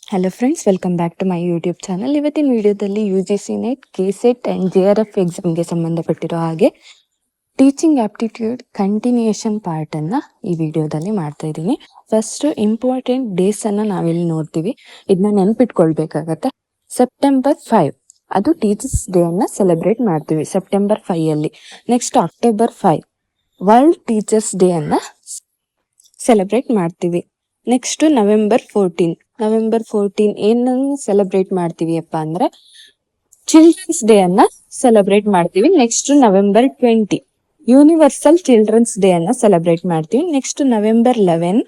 Hello friends, welcome back to my YouTube channel. ಇವತ್ತಿನ ವಿಡಿಯೋದಲ್ಲಿ UGC net, KCET and JRF ಎಕ್ಸಾಮ್ಗೆ ಸಂಬಂಧಪಟ್ಟಿರೋ ಹಾಗೆ teaching aptitude continuation ಪಾರ್ಟನ್ನು ಈ ವಿಡಿಯೋದಲ್ಲಿ ಮಾಡ್ತಾ ಇದ್ದೀನಿ. ಫಸ್ಟ್ ಇಂಪಾರ್ಟೆಂಟ್ ಡೇಸನ್ನು ನಾವಿಲ್ಲಿ ನೋಡ್ತೀವಿ. ಇದನ್ನ ನೆನ್ಪಿಟ್ಕೊಳ್ಬೇಕಾಗತ್ತೆ. ಸೆಪ್ಟೆಂಬರ್ 5 ಅದು ಟೀಚರ್ಸ್ ಡೇ ಅನ್ನ ಸೆಲೆಬ್ರೇಟ್ ಮಾಡ್ತೀವಿ September 5 next October 5 world teachers day ಅನ್ನ ಸೆಲೆಬ್ರೇಟ್ ಮಾಡ್ತೀವಿ. ನೆಕ್ಸ್ಟ್ ನವೆಂಬರ್ 14 ಏನನ್ನು ಸೆಲೆಬ್ರೇಟ್ ಮಾಡ್ತೀವಿ ಅಪ್ಪ ಅಂದ್ರೆ ಚಿಲ್ಡ್ರನ್ಸ್ ಡೇ ಅನ್ನ ಸೆಲೆಬ್ರೇಟ್ ಮಾಡ್ತೀವಿ. Next November 20 universal children's day ಅನ್ನ ಸೆಲೆಬ್ರೇಟ್ ಮಾಡ್ತೀವಿ. Next November 11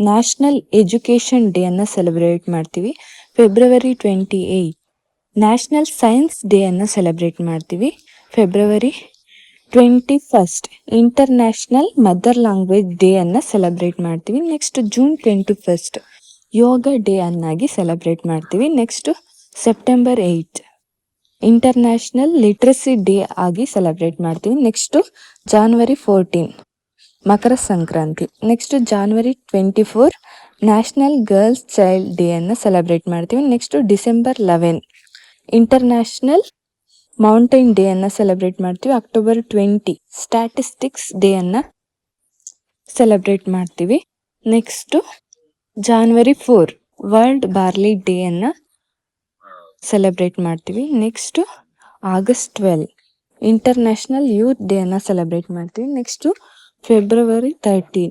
national education day ಅನ್ನ ಸೆಲೆಬ್ರೇಟ್ ಮಾಡ್ತೀವಿ. ಫೆಬ್ರವರಿ 28 ನ್ಯಾಷನಲ್ ಸೈನ್ಸ್ ಡೇ ಅನ್ನ ಸೆಲೆಬ್ರೇಟ್ ಮಾಡ್ತೀವಿ. February 21 international mother language day ಅನ್ನ ಸೆಲೆಬ್ರೇಟ್ ಮಾಡ್ತೀವಿ. ನೆಕ್ಸ್ಟ್ ಜೂನ್ 21 ಯೋಗ ಡೇ ಅನ್ನಾಗಿ ಸೆಲೆಬ್ರೇಟ್ ಮಾಡ್ತೀವಿ. Next September 8 international literacy day ಆಗಿ ಸೆಲೆಬ್ರೇಟ್ ಮಾಡ್ತೀವಿ. Next January 14 Makar Sankranti. Next January 24 national girls child day ಅನ್ನ ಸೆಲೆಬ್ರೇಟ್ ಮಾಡ್ತೀವಿ. Next December 11 international mountain day ಅನ್ನ ಸೆಲೆಬ್ರೇಟ್ ಮಾಡ್ತೀವಿ. ಅಕ್ಟೋಬರ್ 20 ಸ್ಟ್ಯಾಟಿಸ್ಟಿಕ್ಸ್ ಡೇ ಅನ್ನ ಸೆಲೆಬ್ರೇಟ್ ಮಾಡ್ತೀವಿ. Next January 4 world barley day ಅನ್ನ ಸೆಲೆಬ್ರೇಟ್ ಮಾಡ್ತೀವಿ. Next August 12 international youth day ಅನ್ನ ಸೆಲೆಬ್ರೇಟ್ ಮಾಡ್ತೀವಿ. Next February 13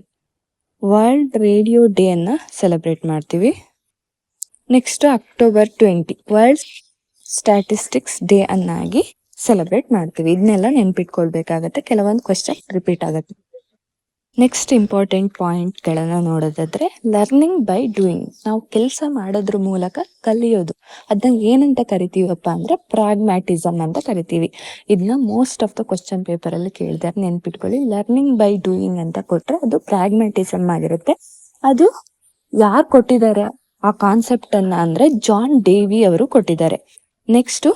world radio day ಅನ್ನ ಸೆಲೆಬ್ರೇಟ್ ಮಾಡ್ತೀವಿ. Next October 20 world statistics day ಅನ್ನಾಗಿ ಸೆಲೆಬ್ರೇಟ್ ಮಾಡ್ತೀವಿ. ಇದನ್ನೆಲ್ಲ ನೆನ್ಪಿಟ್ಕೊಳ್ಬೇಕಾಗತ್ತೆ. ಕೆಲವೊಂದು ಕ್ವೆಶ್ಚನ್ ರಿಪೀಟ್ ಆಗುತ್ತೆ. ನೆಕ್ಸ್ಟ್ ಇಂಪಾರ್ಟೆಂಟ್ ಪಾಯಿಂಟ್ಗಳನ್ನು ನೋಡೋದಾದ್ರೆ ಲರ್ನಿಂಗ್ ಬೈ ಡೂಯಿಂಗ್. ನಾವು ಕೆಲಸ ಮಾಡೋದ್ರ ಮೂಲಕ ಕಲಿಯೋದು, ಅದನ್ನ ಏನಂತ ಕರಿತೀವಪ್ಪ ಅಂದ್ರೆ ಪ್ರಾಗ್ಮ್ಯಾಟಿಸಮ್ ಅಂತ ಕರಿತೀವಿ. ಇದನ್ನ most of the question paper ಅಲ್ಲಿ ಕೇಳಿದಾರೆ, ನೆನ್ಪಿಟ್ಕೊಳ್ಳಿ. ಲರ್ನಿಂಗ್ ಬೈ ಡೂಯಿಂಗ್ ಅಂತ ಕೊಟ್ರೆ ಅದು ಪ್ರಾಗ್ಮ್ಯಾಟಿಸಮ್ ಆಗಿರುತ್ತೆ. ಅದು ಯಾರು ಕೊಟ್ಟಿದ್ದಾರೆ ಆ ಕಾನ್ಸೆಪ್ಟ್ ಅನ್ನ ಅಂದ್ರೆ ಜಾನ್ ಡೇವಿ ಅವರು ಕೊಟ್ಟಿದ್ದಾರೆ. ನೆಕ್ಸ್ಟ್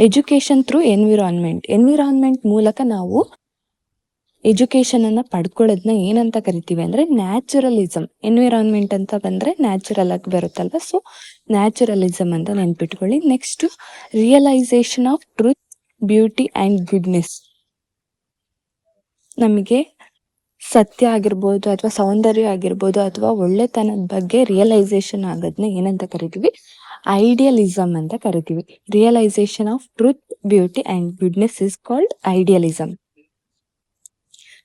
ಎಜುಕೇಶನ್ ಥ್ರೂ ಎನ್ವಿರಾನ್ಮೆಂಟ್ ಮೂಲಕ ನಾವು ಎಜುಕೇಶನ್ ಅನ್ನ ಪಡ್ಕೊಳ್ಳೋದನ್ನ ಏನಂತ ಕರಿತೀವಿ ಅಂದ್ರೆ ನ್ಯಾಚುರಲಿಸಮ್. ಎನ್ವಿರಾನ್ಮೆಂಟ್ ಅಂತ ಬಂದ್ರೆ ನ್ಯಾಚುರಲ್ ಆಗಿ ಬರುತ್ತಲ್ವ, ಸೊ ನ್ಯಾಚುರಲಿಸಮ್ ಅಂತ ನೆನ್ಪಿಟ್ಕೊಳ್ಳಿ. Next realisation of truth, beauty and goodness. ನಮಗೆ ಸತ್ಯ ಆಗಿರ್ಬೋದು ಅಥವಾ ಸೌಂದರ್ಯ ಆಗಿರ್ಬೋದು ಅಥವಾ ಒಳ್ಳೆತನದ ಬಗ್ಗೆ ರಿಯಲೈಸೇಷನ್ ಆಗೋದನ್ನ ಏನಂತ ಕರಿತೀವಿ? ಐಡಿಯಲಿಸಮ್ ಅಂತ ಕರಿತೀವಿ. Realisation of truth, beauty and goodness is called idealism.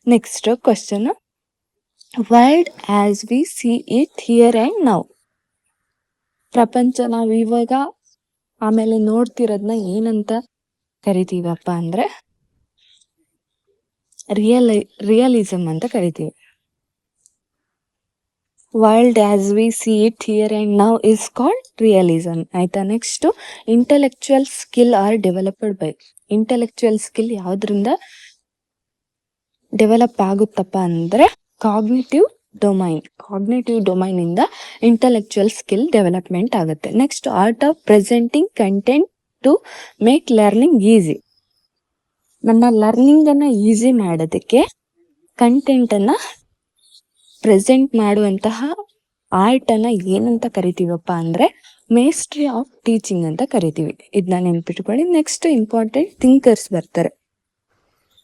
Next question, world as we see it here and now. ಪ್ರಪಂಚ ನಾವು ಇವಾಗ ಆಮೇಲೆ ನೋಡ್ತಿರೋದನ್ನ ಏನಂತ ಕರಿತೀವಪ್ಪ ಅಂದ್ರೆ ರಿಯಲಿಸಮ್ ಅಂತ ಕರಿತೀವಿ. World as we see it here and now is called realism. ಆಯ್ತಾ? Next intellectual skill are developed by. Intellectual skill ಯಾವ್ದ್ರಿಂದ ಡೆವಲಪ್ ಆಗುತ್ತಪ್ಪ ಅಂದ್ರೆ ಕಾಗ್ನಿಟಿವ್ ಡೊಮೈನ್ ಇಂದ ಇಂಟೆಲೆಕ್ಚುಯಲ್ ಸ್ಕಿಲ್ ಡೆವಲಪ್ಮೆಂಟ್ ಆಗುತ್ತೆ. Next art of presenting content to make learning easy. ನನ್ನ learning ಅನ್ನ easy ಮಾಡೋದಕ್ಕೆ content ಅನ್ನ ಪ್ರೆಸೆಂಟ್ ಮಾಡುವಂತಹ ಆರ್ಟ್ ಅನ್ನ ಏನಂತ ಕರಿತೀವಪ್ಪ ಅಂದ್ರೆ ಮೇಸ್ಟ್ರಿ ಆಫ್ ಟೀಚಿಂಗ್ ಅಂತ ಕರಿತೀವಿ. ಇದನ್ನ ನೆನ್ಪಿಟ್ಕೊಳ್ಳಿ. ನೆಕ್ಸ್ಟ್ ಇಂಪಾರ್ಟೆಂಟ್ ಥಿಂಕರ್ಸ್ ಬರ್ತಾರೆ.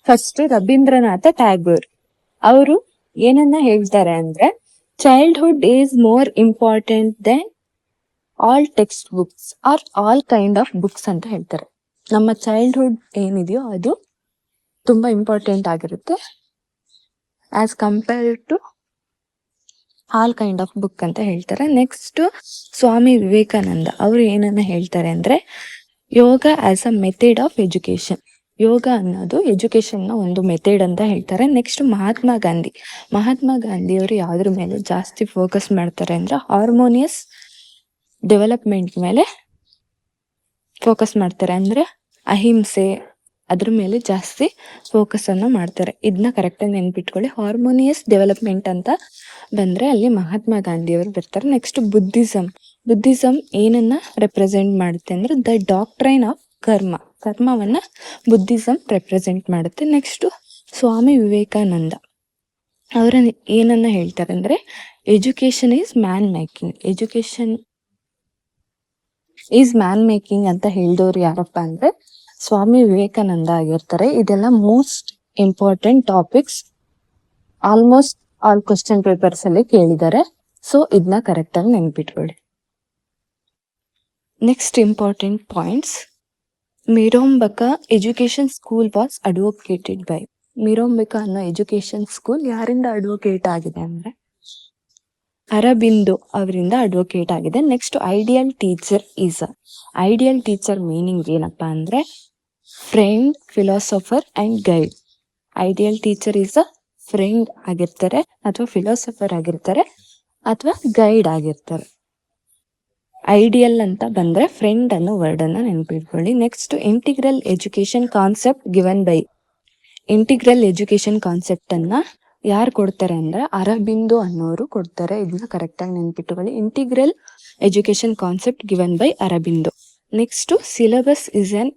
ಫಸ್ಟ್ ರವೀಂದ್ರನಾಥ ಟ್ಯಾಗೋರ್ ಅವರು ಏನನ್ನ ಹೇಳ್ತಾರೆ ಅಂದ್ರೆ childhood is more important than all textbooks are all kind of books ಅಂತ ಹೇಳ್ತಾರೆ. ನಮ್ಮ ಚೈಲ್ಡ್ಹುಡ್ ಏನಿದೆಯೋ ಅದು ತುಂಬಾ ಇಂಪಾರ್ಟೆಂಟ್ ಆಗಿರುತ್ತೆ as compare to all kind of book ಅಂತ ಹೇಳ್ತಾರೆ. ನೆಕ್ಸ್ಟ್ ಸ್ವಾಮಿ ವಿವೇಕಾನಂದ ಅವರು ಏನನ್ನ ಹೇಳ್ತಾರೆ ಅಂದ್ರೆ yoga as a method of education. Yoga ಅನ್ನೋದು ಎಜುಕೇಶನ್ ನ ಒಂದು ಮೆಥಡ್ ಅಂತ ಹೇಳ್ತಾರೆ. ನೆಕ್ಸ್ಟ್ ಮಹಾತ್ಮ ಗಾಂಧಿ ಅವರು ಯಾವ್ದ್ರ ಮೇಲೆ ಜಾಸ್ತಿ ಫೋಕಸ್ ಮಾಡ್ತಾರೆ ಅಂದ್ರೆ ಹಾರ್ಮೋನಿಯಸ್ ಡೆವಲಪ್ಮೆಂಟ್ ಮೇಲೆ ಫೋಕಸ್ ಮಾಡ್ತಾರೆ. ಅಂದ್ರೆ ಅಹಿಂಸೆ ಅದ್ರ ಮೇಲೆ ಜಾಸ್ತಿ ಫೋಕಸ್ ಅನ್ನ ಮಾಡ್ತಾರೆ. ಇದನ್ನ ಕರೆಕ್ಟಾಗಿ ನೆನ್ಪಿಟ್ಕೊಳ್ಳಿ. ಹಾರ್ಮೋನಿಯಸ್ ಡೆವಲಪ್ಮೆಂಟ್ ಅಂತ ಬಂದ್ರೆ ಅಲ್ಲಿ ಮಹಾತ್ಮ ಗಾಂಧಿ ಅವರು ಬರ್ತಾರೆ. ನೆಕ್ಸ್ಟ್ ಬುದ್ಧಿಸಮ್ ಏನನ್ನ ರೆಪ್ರೆಸೆಂಟ್ ಮಾಡುತ್ತೆ ಅಂದ್ರೆ ದ ಡಾಕ್ಟ್ರೈನ್ ಆಫ್ ಕರ್ಮವನ್ನ ಬುದ್ಧಿಸಮ್ ರೆಪ್ರೆಸೆಂಟ್ ಮಾಡುತ್ತೆ. ನೆಕ್ಸ್ಟ್ ಸ್ವಾಮಿ ವಿವೇಕಾನಂದ ಅವರ ಏನನ್ನ ಹೇಳ್ತಾರೆ ಅಂದ್ರೆ education is man making. Education is man making ಅಂತ ಹೇಳಿದವ್ರು ಯಾರಪ್ಪ ಅಂದ್ರೆ ಸ್ವಾಮಿ ವಿವೇಕಾನಂದ ಆಗಿರ್ತಾರೆ. ಇದೆಲ್ಲ most important topics, almost all question papers ಅಲ್ಲಿ ಕೇಳಿದ್ದಾರೆ. ಸೊ ಇದನ್ನ ಕರೆಕ್ಟ್ ಆಗಿ ನೆನ್ಪಿಟ್ಕೊಳ್ಳಿ. Next important points. Mirambika education school was advocated by. Mirambika ಅನ್ನೋ ಎಜುಕೇಶನ್ ಸ್ಕೂಲ್ ಯಾರಿಂದ ಅಡ್ವೊಕೇಟ್ ಆಗಿದೆ ಅಂದ್ರೆ ಅರಬಿಂದೋ ಅವರಿಂದ ಅಡ್ವೊಕೇಟ್ ಆಗಿದೆ. Next ideal teacher is a. Ideal teacher meaning ಏನಪ್ಪಾ ಅಂದ್ರೆ friend, philosopher and guide. Ideal teacher is a friend ಆಗಿರ್ತಾರೆ, ಅಥವಾ ಫಿಲಾಸಫರ್ ಆಗಿರ್ತಾರೆ, ಅಥವಾ ಗೈಡ್ ಆಗಿರ್ತಾರೆ. ಐಡಿಯಲ್ ಅಂತ ಬಂದ್ರೆ ಫ್ರೆಂಡ್ ಅನ್ನೋ ವರ್ಡ್ ಅನ್ನ ನೆನಪಿಟ್ಕೊಳ್ಳಿ. Next integral education concept given by. Integral education concept ಅನ್ನ ಯಾರು ಕೊಡ್ತಾರೆ ಅಂದ್ರೆ ಅರಬಿಂದೋ ಅನ್ನೋರು ಕೊಡ್ತಾರೆ. ಇದನ್ನ ಕರೆಕ್ಟ್ ಆಗಿ ನೆನ್ಪಿಟ್ಕೊಳ್ಳಿ. Integral education concept given by Aurobindo. Next syllabus is an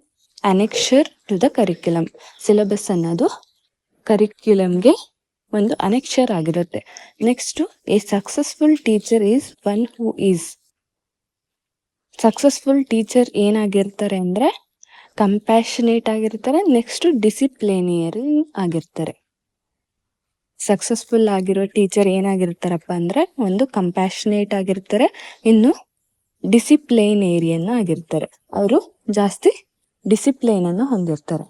annexure to the curriculum. Syllabus ಅನ್ನೋದು ಕರಿಕ್ಯುಲಮ್ಗೆ ಒಂದು ಅನೆಕ್ಷರ್ ಆಗಿರುತ್ತೆ. Next a successful teacher is one who is. Successful teacher ಏನಾಗಿರ್ತಾರೆ ಅಂದ್ರೆ ಕಂಪ್ಯಾಷನೇಟ್ ಆಗಿರ್ತಾರೆ. ನೆಕ್ಸ್ಟ್ ಡಿಸಿಪ್ಲಿನಿಯರಿ ಆಗಿರ್ತಾರೆ. ಸಕ್ಸಸ್ಫುಲ್ ಆಗಿರೋ ಟೀಚರ್ ಏನಾಗಿರ್ತಾರಪ್ಪ ಅಂದ್ರೆ ಒಂದು ಕಂಪ್ಯಾಷನೇಟ್ ಆಗಿರ್ತಾರೆ, ಇನ್ನು ಡಿಸಿಪ್ಲಿನೇರಿಯನ್ ಆಗಿರ್ತಾರೆ. ಅವರು ಜಾಸ್ತಿ ಡಿಸಿಪ್ಲೈನ್ ಅನ್ನು ಹೊಂದಿರ್ತಾರೆ.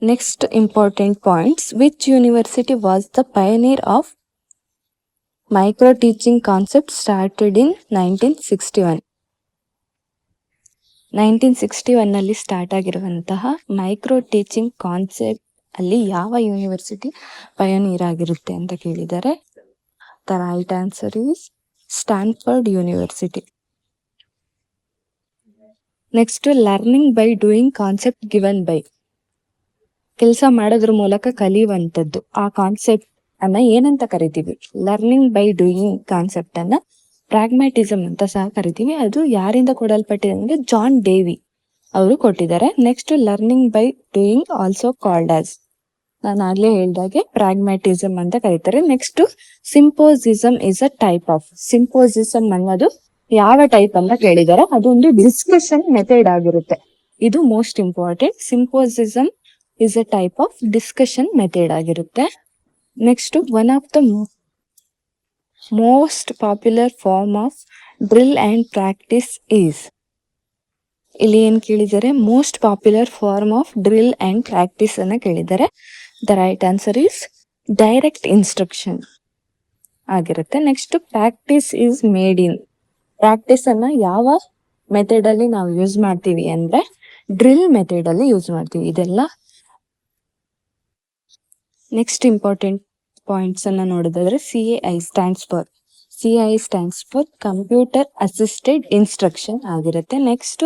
Next important points. Which university was the pioneer of micro teaching concept started in 1961. 1961 ಅಲ್ಲಿ ಸ್ಟಾರ್ಟ್ ಆಗಿರುವಂತಹ ಮೈಕ್ರೋ ಟೀಚಿಂಗ್ ಕಾನ್ಸೆಪ್ಟ್ ಅಲ್ಲಿ ಯಾವ ಯೂನಿವರ್ಸಿಟಿ ಪಯನೀರ್ ಆಗಿರುತ್ತೆ ಅಂತ ಕೇಳಿದ್ದಾರೆ. The right answer is Stanford university. Next learning by doing concept given by. ಕೆಲಸ ಮಾಡೋದ್ರ ಮೂಲಕ ಕಲಿಯುವಂಥದ್ದು. ಆ ಕಾನ್ಸೆಪ್ಟ್ ಅನ್ನ ಏನಂತ ಕರಿತೀವಿ? ಲರ್ನಿಂಗ್ ಬೈ ಡೂಯಿಂಗ್ ಕಾನ್ಸೆಪ್ಟ್ ಅನ್ನ ಪ್ರಾಗ್ಮ್ಯಾಟಿಸಮ್ ಅಂತ ಸಹ ಕರಿತೀವಿ. ಅದು ಯಾರಿಂದ ಕೊಡಲ್ಪಟ್ಟಿದೆ ಅಂದ್ರೆ ಜಾನ್ ಡೇವಿ ಅವರು ಕೊಟ್ಟಿದ್ದಾರೆ. Next learning by doing also called as, ನಾನು ಆಗ್ಲೇ ಹೇಳ್ದಾಗೆ ಪ್ರಾಗ್ಮ್ಯಾಟಿಸಮ್ ಅಂತ ಕರೀತಾರೆ. Next symposium is a type of. Symposium ಅನ್ನೋದು ಯಾವ ಟೈಪ್ ಅಂತ ಕೇಳಿದಾರೆ, ಅದೊಂದು ಡಿಸ್ಕಷನ್ ಮೆಥಡ್ ಆಗಿರುತ್ತೆ. ಇದು most important. Symposium is a type of discussion method ಆಗಿರುತ್ತೆ. Next one of the most popular form of drill and practice is. ಇಲ್ಲಿ ಏನ್ ಕೇಳಿದ್ದಾರೆ? Most popular form of drill and practice ಅನ್ನ ಕೇಳಿದ್ದಾರೆ. The right answer is direct instruction ಆಗಿರುತ್ತೆ. Next practice is made in. Practice ಅನ್ನ ಯಾವ method ಅಲ್ಲಿ ನಾವು ಯೂಸ್ ಮಾಡ್ತೀವಿ ಅಂದ್ರೆ ಡ್ರಿಲ್ ಮೆಥಡ್ ಅಲ್ಲಿ ಯೂಸ್ ಮಾಡ್ತೀವಿ. ಇದೆಲ್ಲ ನೆಕ್ಸ್ಟ್ ಇಂಪಾರ್ಟೆಂಟ್ ಪಾಯಿಂಟ್ಸ್ ಅನ್ನ ನೋಡೋದಾದ್ರೆ CAI stands for. CAI stands for computer assisted instruction ಆಗಿರುತ್ತೆ. Next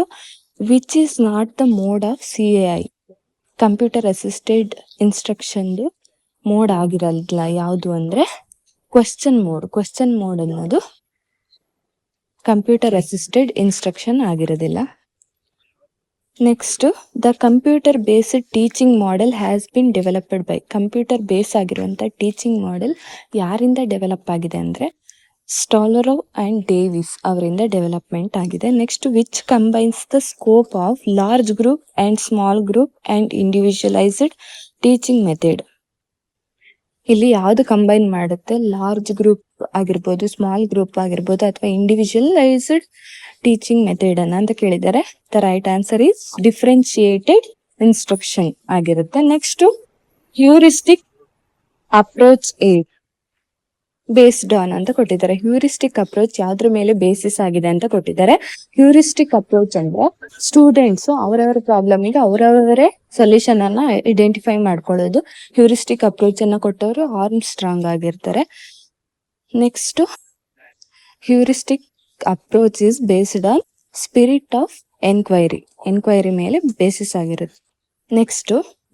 which is not the mode of CAI. Computer assisted instruction mode ಆಗಿರಲ್ಲ. ಯಾವುದು ಅಂದ್ರೆ ಕ್ವೆಶ್ಚನ್ ಮೋಡ್. ಕ್ವೆಶ್ಚನ್ ಮೋಡ್ ಅನ್ನೋದು ಕಂಪ್ಯೂಟರ್ ಅಸಿಸ್ಟೆಡ್ ಇನ್ಸ್ಟ್ರಕ್ಷನ್ ಆಗಿರೋದಿಲ್ಲ. Next the computer based teaching model has been developed by. Computer base ಆಗಿರುವಂತ teaching model ಯಾರಿಂದ develop ಆಗಿದೆ ಅಂದ್ರೆ Stolurow and Davis ಅವರಿಂದ ಡೆವಲಪ್ಮೆಂಟ್ ಆಗಿದೆ. Next which combines the scope of large group and small group and individualized teaching method. ಇಲ್ಲಿ ಯಾವ್ದು combine ಮಾಡುತ್ತೆ? Large group ಆಗಿರ್ಬೋದು, ಸ್ಮಾಲ್ ಗ್ರೂಪ್ ಆಗಿರ್ಬೋದು, ಅಥವಾ ಇಂಡಿವಿಜುವಲೈಸ್ಡ್ ಟೀಚಿಂಗ್ ಮೆಥಡ್ ಅನ್ನ ಅಂತ ಕೇಳಿದ್ದಾರೆ. The right answer is differentiated instruction ಆಗಿರುತ್ತೆ. Next heuristic approach aid based on ಅಂತ ಕೊಟ್ಟಿದ್ದಾರೆ. ಹ್ಯೂರಿಸ್ಟಿಕ್ ಅಪ್ರೋಚ್ ಯಾವ್ದ್ರ ಮೇಲೆ ಬೇಸಿಸ್ ಆಗಿದೆ ಅಂತ ಕೊಟ್ಟಿದ್ದಾರೆ. ಹ್ಯೂರಿಸ್ಟಿಕ್ ಅಪ್ರೋಚ್ ಅಂದ್ರೆ ಸ್ಟೂಡೆಂಟ್ಸ್ ಅವರವರ ಪ್ರಾಬ್ಲಮ್ಗೆ ಅವರವರೇ ಸೊಲ್ಯೂಷನ್ ಅನ್ನ ಐಡೆಂಟಿಫೈ ಮಾಡ್ಕೊಳ್ಳೋದು. ಹ್ಯೂರಿಸ್ಟಿಕ್ ಅಪ್ರೋಚ್ ಅನ್ನ ಕೊಟ್ಟವರು ಆರ್ಮ್ಸ್ಟ್ರಾಂಗ್ ಆಗಿರ್ತಾರೆ. Next heuristic approach is based on spirit of enquiry. Enquiry ಮೇಲೆ ಬೇಸಿಸ್ ಆಗಿರುತ್ತೆ. Next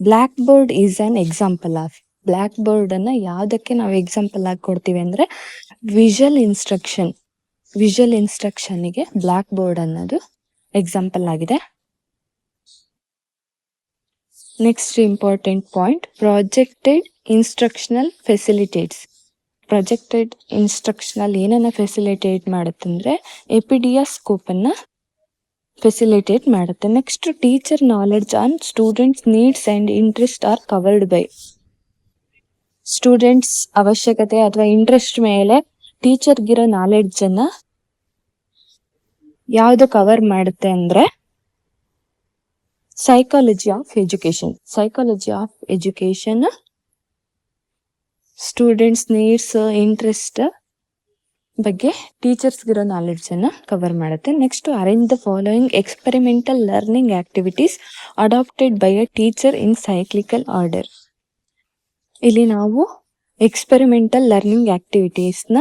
blackboard is an example of. Blackboard ಅನ್ನ ಯಾವ್ದಕ್ಕೆ ನಾವು ಎಕ್ಸಾಂಪಲ್ ಆಗಿ ಕೊಡ್ತೀವಿ ಅಂದ್ರೆ ವಿಜುವಲ್ ಇನ್ಸ್ಟ್ರಕ್ಷನ್. ವಿಜುವಲ್ ಇನ್ಸ್ಟ್ರಕ್ಷನ್ಗೆ ಬ್ಲಾಕ್ ಬೋರ್ಡ್ ಅನ್ನೋದು ಎಕ್ಸಾಂಪಲ್ ಆಗಿದೆ. Next important point projected instructional facilitates. Projected instructional ಏನನ್ನ ಫೆಸಿಲಿಟೇಟ್ ಮಾಡುತ್ತಂದ್ರೆ ಎಪಿಡಿಯಾ ಸ್ಕೋಪ್ ಅನ್ನ ಫೆಸಿಲಿಟೇಟ್ ಮಾಡುತ್ತೆ. Next teacher knowledge on students needs and interest or covered by. Students ಅವಶ್ಯಕತೆ ಅಥವಾ ಇಂಟ್ರೆಸ್ಟ್ ಮೇಲೆ ಟೀಚರ್ಗಿರೋ ನಾಲೆಡ್ಜ್ ಅನ್ನ ಯಾವ್ದು ಕವರ್ ಮಾಡುತ್ತೆ ಅಂದ್ರೆ psychology of education. Psychology of education students needs interest ಬಗ್ಗೆ ಟೀಚರ್ಸ್ಗಿರೋ ನಾಲೆಡ್ಜ್ ಅನ್ನ ಕವರ್ ಮಾಡುತ್ತೆ. Next arrange the following experimental learning activities adapted by a teacher in cyclical order. ಇಲ್ಲಿ ನಾವು ಎಕ್ಸ್ಪೆರಿಮೆಂಟಲ್ ಲರ್ನಿಂಗ್ ಆಕ್ಟಿವಿಟೀಸ್ನ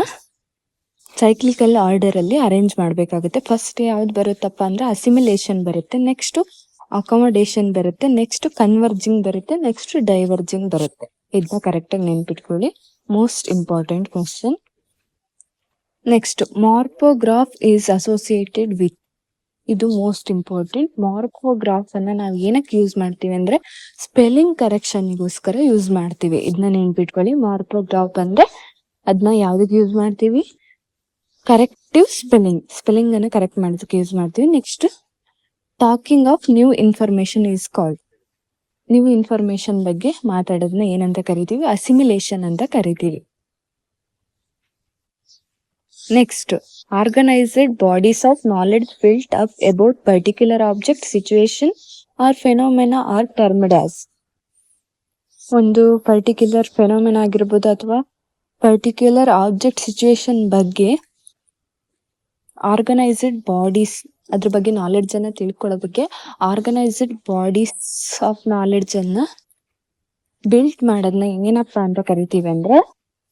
ಸೈಕ್ಲಿಕಲ್ ಆರ್ಡರ್ ಅಲ್ಲಿ ಅರೇಂಜ್ ಮಾಡಬೇಕಾಗುತ್ತೆ. ಫಸ್ಟ್ ಯಾವ್ದು ಬರುತ್ತಪ್ಪ ಅಂದ್ರೆ ಅಸಿಮಿಲೇಷನ್ ಬರುತ್ತೆ, ನೆಕ್ಸ್ಟ್ ಅಕಾಮಡೇಷನ್ ಬರುತ್ತೆ, ನೆಕ್ಸ್ಟ್ ಕನ್ವರ್ಜಿಂಗ್ ಬರುತ್ತೆ, ನೆಕ್ಸ್ಟ್ ಡೈವರ್ಜಿಂಗ್ ಬರುತ್ತೆ. ಇದನ್ನ ಕರೆಕ್ಟಾಗಿ ನೆನ್ಪಿಟ್ಕೊಳ್ಳಿ, most important question. Next morphograph is associated with. ಇದು ಮೋಸ್ಟ್ ಇಂಪಾರ್ಟೆಂಟ್. ಮಾರ್ಫೋಗ್ರಾಫ್ ಅನ್ನ ನಾವು ಏನಕ್ಕೆ ಯೂಸ್ ಮಾಡ್ತೀವಿ ಅಂದ್ರೆ ಸ್ಪೆಲ್ಲಿಂಗ್ ಕರೆಕ್ಷನ್ಗೋಸ್ಕರ ಯೂಸ್ ಮಾಡ್ತೀವಿ. ಇದನ್ನ ನೆನ್ಪಿಟ್ಕೊಳ್ಳಿ. ಮಾರ್ಫೋಗ್ರಾಫ್ ಅಂದ್ರೆ ಅದನ್ನ ಯಾವ್ದಕ್ಕೆ ಯೂಸ್ ಮಾಡ್ತೀವಿ? ಕರೆಕ್ಟಿವ್ ಸ್ಪೆಲ್ಲಿಂಗ್ ಅನ್ನ ಕರೆಕ್ಟ್ ಮಾಡೋದಕ್ಕೆ ಯೂಸ್ ಮಾಡ್ತೀವಿ. Next talking of new information is called. New information ಬಗ್ಗೆ ಮಾತಾಡೋದನ್ನ ಏನಂತ ಕರಿತೀವಿ? ಅಸಿಮಿಲೇಷನ್ ಅಂತ ಕರಿತೀವಿ. Next organised bodies of knowledge built up about particular object, situation or phenomena are termed as. ಒಂದು ಪರ್ಟಿಕ್ಯುಲರ್ ಫೆನೋಮೆನಾ ಆಗಿರ್ಬೋದು ಅಥವಾ ಪರ್ಟಿಕ್ಯುಲರ್ ಆಬ್ಜೆಕ್ಟ್ ಸಿಚುವೇಶನ್ ಬಗ್ಗೆ ಆರ್ಗನೈಸ್ಡ್ ಬಾಡೀಸ್, ಅದ್ರ ಬಗ್ಗೆ ನಾಲೆಡ್ಜ್ ಅನ್ನ ತಿಳ್ಕೊಳ್ಳೋ ಬಗ್ಗೆ ಆರ್ಗನೈಸ್ಡ್ ಬಾಡೀಸ್ ಆಫ್ ನಾಲೆಡ್ಜ್ ಅನ್ನ ಬಿಲ್ಟ್ ಮಾಡೋದನ್ನ ಏನಪ್ಪಾ ಅಂತ ಕರಿತೀವಿ ಅಂದ್ರೆ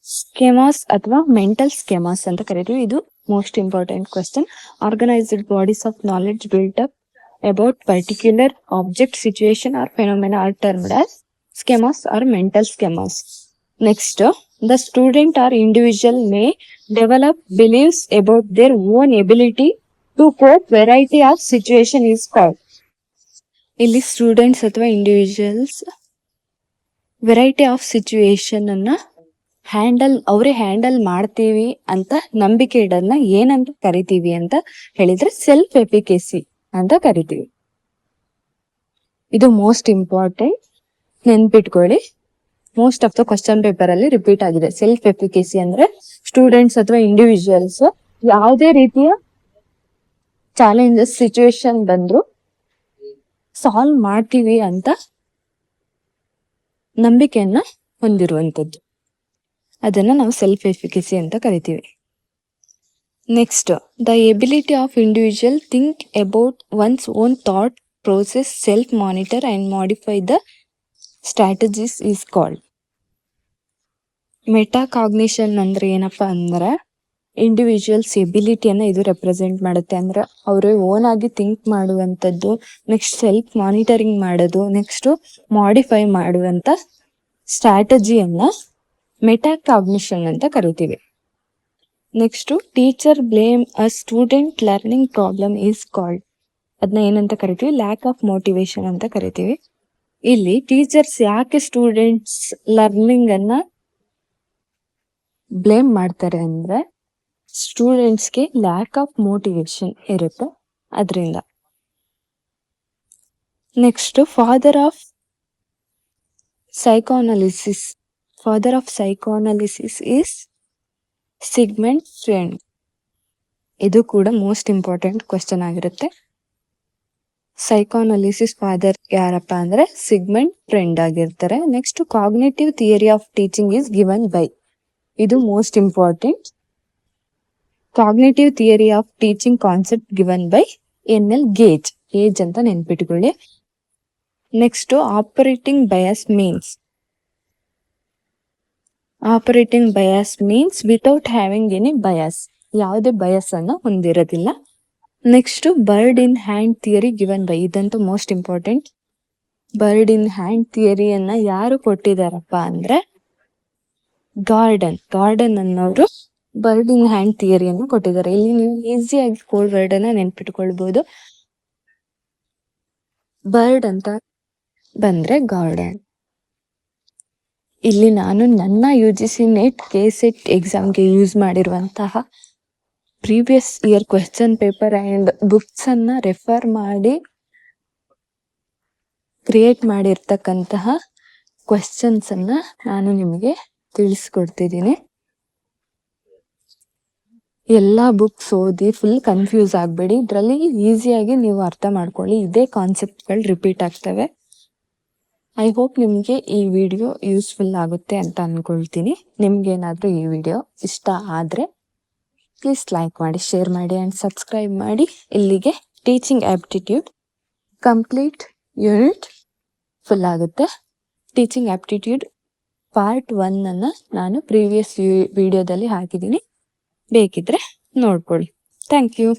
ಸ್ಕೆಮಾಸ್ ಅಥವಾ ಮೆಂಟಲ್ ಸ್ಕೆಮಾಸ್ ಅಂತ ಕರಿತೀವಿ. ಇದು most important question. Organised bodies of knowledge built up about particular object, situation or phenomena are termed as schemas or mental schemas. Next the student or individual may develop beliefs about their own ability to cope variety of situation is called. ಇಲ್ಲಿ students ಅಥವಾ individuals variety of situation ಅನ್ನ ಅವರೇ handle ಮಾಡ್ತೀವಿ ಅಂತ ನಂಬಿಕೆ ಇಡೋದನ್ನ ಏನಂತ ಕರಿತೀವಿ ಅಂತ ಹೇಳಿದ್ರೆ ಸೆಲ್ಫ್ ಎಫಿಕೇಸಿ ಅಂತ ಕರಿತೀವಿ. ಇದು ಮೋಸ್ಟ್ ಇಂಪಾರ್ಟೆಂಟ್, ನೆನ್ಪಿಟ್ಕೊಳ್ಳಿ. Most of the question paper ಅಲ್ಲಿ ರಿಪೀಟ್ ಆಗಿದೆ. ಸೆಲ್ಫ್ ಎಫಿಕೇಸಿ ಅಂದ್ರೆ ಸ್ಟೂಡೆಂಟ್ಸ್ ಅಥವಾ ಇಂಡಿವಿಜುವಲ್ಸ್ ಯಾವುದೇ ರೀತಿಯ ಚಾಲೆಂಜಸ್ ಸಿಚುವೇಶನ್ ಬಂದ್ರು ಸಾಲ್ವ್ ಮಾಡ್ತೀವಿ ಅಂತ ನಂಬಿಕೆಯನ್ನ ಹೊಂದಿರುವಂತದ್ದು, ಅದನ್ನ ನಾವು ಸೆಲ್ಫ್ ಎಫಿಕೇಸಿ ಅಂತ ಕರಿತೀವಿ. Next the ability of individual think about one's own thought process, self monitor and modify the strategies is called. Metacognition ಅಂದ್ರೆ ಏನಪ್ಪಾ ಅಂದ್ರೆ ಇಂಡಿವಿಜುವಲ್ಸ್ ಎಬಿಲಿಟಿಯನ್ನ ಇದು ರೆಪ್ರೆಸೆಂಟ್ ಮಾಡುತ್ತೆ. ಅಂದ್ರೆ ಅವರು ಓನ್ ಆಗಿ ಥಿಂಕ್ ಮಾಡುವಂಥದ್ದು, ನೆಕ್ಸ್ಟ್ ಸೆಲ್ಫ್ ಮಾನಿಟರಿಂಗ್ ಮಾಡೋದು, ನೆಕ್ಸ್ಟ್ ಮಾಡಿಫೈ ಮಾಡುವಂತ ಸ್ಟ್ರಾಟಜಿಯನ್ನ ಮೆಟಾಕಾಗ್ನಿಷನ್ ಅಂತ ಕರಿತೀವಿ. Next teacher blame a student learning problem is called. ಅದನ್ನ ಏನಂತ ಕರಿತೀವಿ? ಲ್ಯಾಕ್ ಆಫ್ ಮೋಟಿವೇಶನ್ ಅಂತ ಕರಿತೀವಿ. ಇಲ್ಲಿ ಟೀಚರ್ಸ್ ಯಾಕೆ ಸ್ಟೂಡೆಂಟ್ಸ್ ಲರ್ನಿಂಗ್ ಅನ್ನ ಬ್ಲೇಮ್ ಮಾಡ್ತಾರೆ ಅಂದ್ರೆ ಸ್ಟೂಡೆಂಟ್ಸ್ಗೆ ಲ್ಯಾಕ್ ಆಫ್ ಮೋಟಿವೇಶನ್ ಇರುತ್ತೆ ಅದರಿಂದ. Next father of psychoanalysis is Sigmund Freud. ಇದು ಕೂಡ ಮೋಸ್ಟ್ ಇಂಪಾರ್ಟೆಂಟ್ ಕ್ವಶನ್ ಆಗಿರುತ್ತೆ. ಸೈಕೋಅನಾಲಿಸಿಸ್ ಫಾದರ್ ಯಾರಪ್ಪ ಅಂದ್ರೆ ಸಿಗ್ಮಂಡ್ ಫ್ರೆಂಡ್ ಆಗಿರ್ತಾರೆ. Next cognitive theory of teaching is given by. ಇದು most important. Cognitive theory of teaching concept given by NL Gage ಅಂತ ನೆನ್ಪಿಟ್ಕೊಳ್ಳಿ. Next operating bias means without having any bias, ಯಾವುದೇ bias ಅನ್ನ ಹೊಂದಿರೋದಿಲ್ಲ. Next bird in hand theory given by. ಇದಂತೂ most important. Bird in hand ಥಿಯರಿಯನ್ನ ಯಾರು ಕೊಟ್ಟಿದಾರಪ್ಪ ಅಂದ್ರೆ ಗಾರ್ಡನ್ ಅನ್ನೋರು ಬರ್ಡ್ ಇನ್ ಹ್ಯಾಂಡ್ ಥಿಯರಿಯನ್ನು ಕೊಟ್ಟಿದ್ದಾರೆ. ಇಲ್ಲಿ ನೀವು ಈಸಿಯಾಗಿ ಕೋಡ್ ವರ್ಡ್ ಅನ್ನ ನೆನ್ಪಿಟ್ಕೊಳ್ಬಹುದು. ಬರ್ಡ್ ಅಂತ ಬಂದ್ರೆ ಗಾರ್ಡನ್. ಇಲ್ಲಿ ನಾನು ನನ್ನ UGC ನೆಟ್ KSET ಎಕ್ಸಾಮ್ಗೆ ಯೂಸ್ ಮಾಡಿರುವಂತಹ previous year question paper and ಬುಕ್ಸನ್ನು ರೆಫರ್ ಮಾಡಿ ಕ್ರಿಯೇಟ್ ಮಾಡಿರ್ತಕ್ಕಂತಹ ಕ್ವೆಶ್ಚನ್ಸನ್ನು ನಾನು ನಿಮಗೆ ತಿಳಿಸ್ಕೊಡ್ತಿದ್ದೀನಿ. ಎಲ್ಲ ಬುಕ್ಸ್ ಓದಿ ಫುಲ್ ಕನ್ಫ್ಯೂಸ್ ಆಗಬೇಡಿ. ಇದರಲ್ಲಿ ಈಸಿಯಾಗಿ ನೀವು ಅರ್ಥ ಮಾಡ್ಕೊಳ್ಳಿ. ಇದೇ ಕಾನ್ಸೆಪ್ಟ್ಗಳು ರಿಪೀಟ್ ಆಗ್ತವೆ. ಐ ಹೋಪ್ ನಿಮಗೆ ಈ ವಿಡಿಯೋ ಯೂಸ್ಫುಲ್ ಆಗುತ್ತೆ ಅಂತ ಅಂದ್ಕೊಳ್ತೀನಿ. ನಿಮ್ಗೇನಾದರೂ ಈ ವಿಡಿಯೋ ಇಷ್ಟ ಆದರೆ ಪ್ಲೀಸ್ ಲೈಕ್ ಮಾಡಿ, ಶೇರ್ ಮಾಡಿ ಆ್ಯಂಡ್ ಸಬ್ಸ್ಕ್ರೈಬ್ ಮಾಡಿ. ಇಲ್ಲಿಗೆ teaching aptitude complete unit full ಆಗುತ್ತೆ. ಟೀಚಿಂಗ್ ಆ್ಯಪ್ಟಿಟ್ಯೂಡ್ ಪಾರ್ಟ್ 1 ನಾನು ಪ್ರೀವಿಯಸ್ ವಿಡಿಯೋದಲ್ಲಿ ಹಾಕಿದ್ದೀನಿ. ಬೇಕಿದ್ರೆ ನೋಡ್ಕೊಳ್ಳಿ. Thank you.